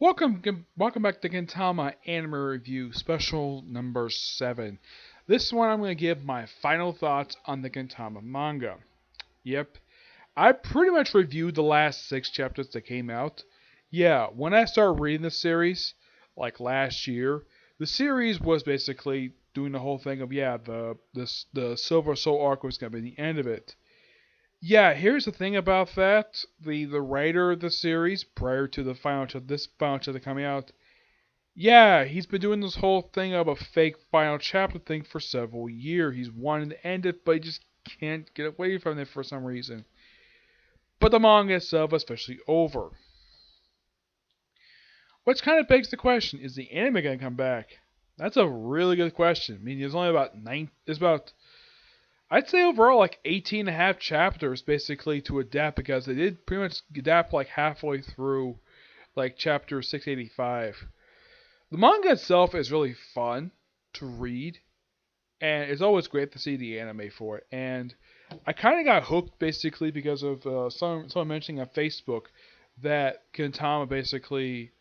Welcome back to Tama Anime Review, special number 7. This one I'm going to give my final thoughts on the Gintama manga. Yep, I pretty much reviewed the last 6 chapters that came out. Yeah, when I started reading the series, like last year, the series was basically doing the whole thing of, the Silver Soul arc was going to be the end of it. Yeah, here's the thing about that. The writer of the series, prior to this final chapter coming out, yeah, he's been doing this whole thing of a fake final chapter thing for several years. He's wanting to end it, but he just can't get away from it for some reason. But the manga itself is officially over. Which kind of begs the question, is the anime gonna come back? That's a really good question. I mean, there's only about I'd say overall like 18 and a half chapters basically to adapt, because they did pretty much adapt like halfway through like chapter 685. The manga itself is really fun to read, and it's always great to see the anime for it. And I kind of got hooked basically because of someone mentioning on Facebook that Gintama basically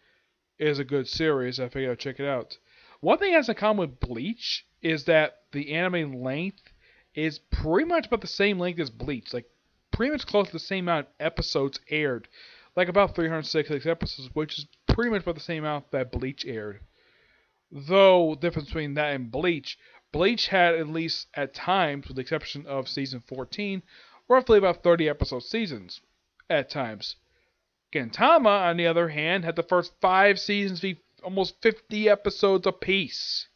is a good series. I figured I'd check it out. One thing it has in common with Bleach is that the anime length is pretty much about the same length as Bleach. Like, pretty much close to the same amount of episodes aired. Like, about 366 episodes, which is pretty much about the same amount that Bleach aired. Though, difference between that and Bleach had, at least at times, with the exception of season 14, roughly about 30 episode seasons. At times. Gintama, on the other hand, had the first 5 seasons be almost 50 episodes apiece.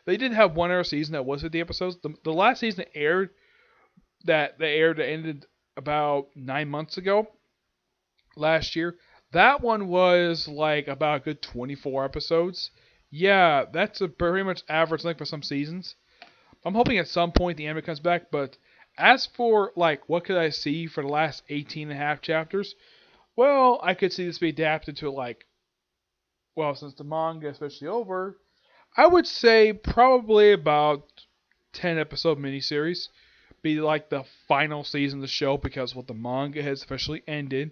They did have one other season that was 50 episodes. The last season that ended about 9 months ago, last year. That one was like about a good 24 episodes. Yeah, that's a pretty much average length for some seasons. I'm hoping at some point the anime comes back, but as for like what could I see for the last 18 and a half chapters, well, I could see this be adapted to since the manga is especially over, I would say probably about 10 episode miniseries be like the final season of the show, because what the manga has officially ended.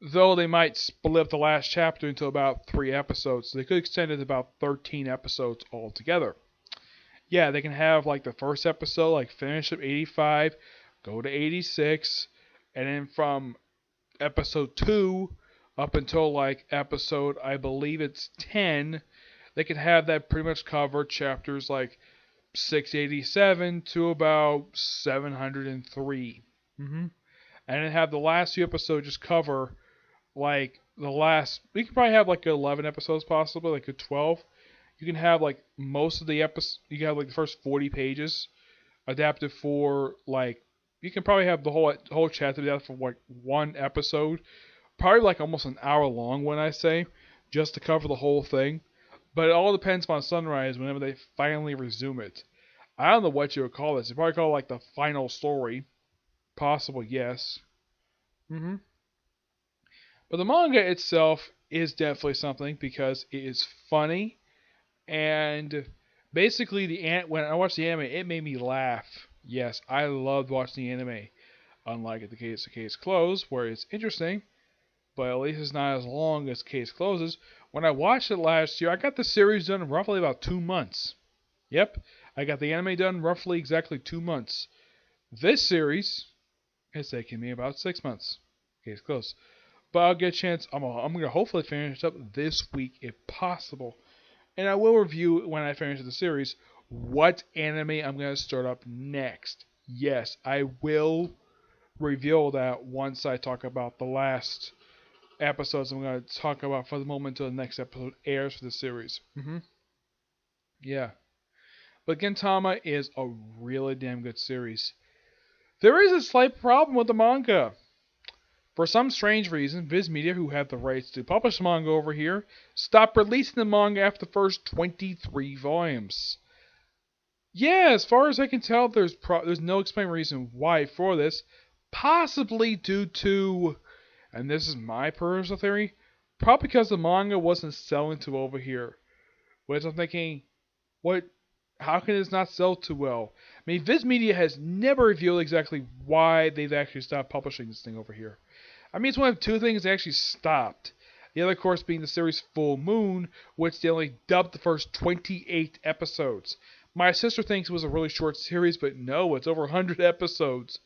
Though they might split up the last chapter into about 3 episodes, so they could extend it to about 13 episodes altogether. Yeah, they can have like the first episode, like finish at 85, go to 86, and then from episode 2 up until like episode, I believe it's 10, they can have that pretty much cover chapters like 687 to about 703. And then have the last few episodes just cover like we could probably have like 11 episodes possibly, like a 12. You can have like most of the episodes, you can have like the first 40 pages adapted for like, you can probably have the whole chapter adapted for like one episode, probably like almost an hour long when I say, just to cover the whole thing. But it all depends on Sunrise whenever they finally resume it. I don't know what you would call this. You probably call it like the final story. Possible, yes. But the manga itself is definitely something, because it is funny, and basically when I watched the anime, it made me laugh. Yes, I loved watching the anime. Unlike the Case Closed, where it's interesting, but at least it's not as long as Case Closes. When I watched it last year, I got the series done in roughly about 2 months. Yep, I got the anime done roughly exactly 2 months. This series has taken me about 6 months. Case closed. But I'll get a chance. I'm going to hopefully finish it up this week if possible. And I will review, when I finish the series, what anime I'm going to start up next. Yes, I will reveal that once I talk about the last episodes I'm going to talk about for the moment until the next episode airs for the series. Yeah. But Gintama is a really damn good series. There is a slight problem with the manga. For some strange reason, Viz Media, who have the rights to publish manga over here, stopped releasing the manga after the first 23 volumes. Yeah, as far as I can tell, there's no explained reason why for this. Possibly due to, and this is my personal theory, probably because the manga wasn't selling too over here. Which I'm thinking, how can this not sell too well? I mean, Viz Media has never revealed exactly why they've actually stopped publishing this thing over here. I mean, it's one of 2 things they actually stopped. The other course being the series Full Moon, which they only dubbed the first 28 episodes. My sister thinks it was a really short series, but no, it's over 100 episodes.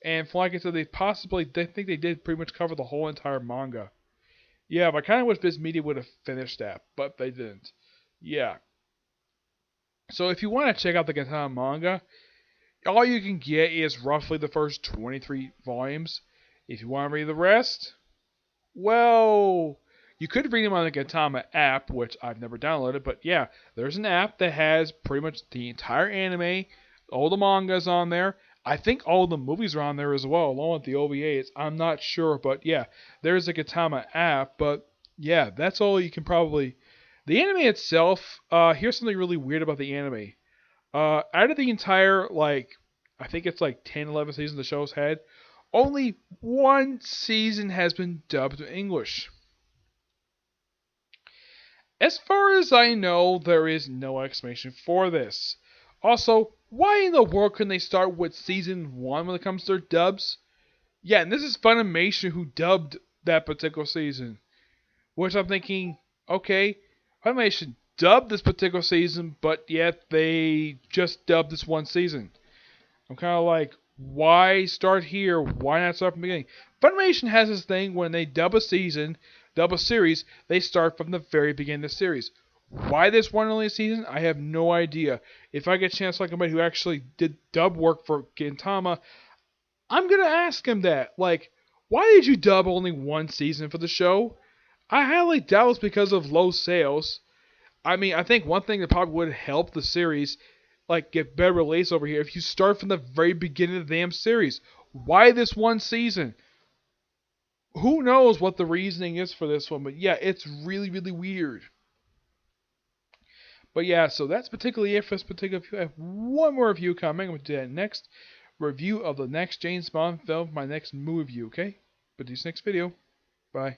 And from like I said, they think they did pretty much cover the whole entire manga. Yeah, but I kind of wish Viz Media would have finished that, but they didn't. Yeah. So if you want to check out the Gintama manga, all you can get is roughly the first 23 volumes. If you want to read the rest, well, you could read them on the Gintama app, which I've never downloaded, but yeah, there's an app that has pretty much the entire anime, all the mangas on there. I think all the movies are on there as well, along with the OVAs. I'm not sure, but yeah, there's a Gintama app, but yeah, that's all you can probably. The anime itself, here's something really weird about the anime. Out of the entire, I think it's like 10, 11 seasons the show's had, only one season has been dubbed to English. As far as I know, there is no explanation for this. Also, why in the world couldn't they start with season 1 when it comes to their dubs? Yeah, and this is Funimation who dubbed that particular season. Which I'm thinking, okay, Funimation dubbed this particular season, but yet they just dubbed this one season. I'm kind of like, why start here? Why not start from the beginning? Funimation has this thing when they dub a season, dub a series, they start from the very beginning of the series. Why this one only season? I have no idea. If I get a chance to like somebody who actually did dub work for Gintama, I'm gonna ask him that. Like, why did you dub only one season for the show? I highly doubt it's because of low sales. I mean, I think one thing that probably would help the series, like, get better release over here, if you start from the very beginning of the damn series. Why this one season? Who knows what the reasoning is for this one, but yeah, it's really, really weird. But yeah, so that's particularly it for this particular review. I have one more review coming. I'm going to do that next. Review of the next James Bond film, my next movie review, okay? But this next video. Bye.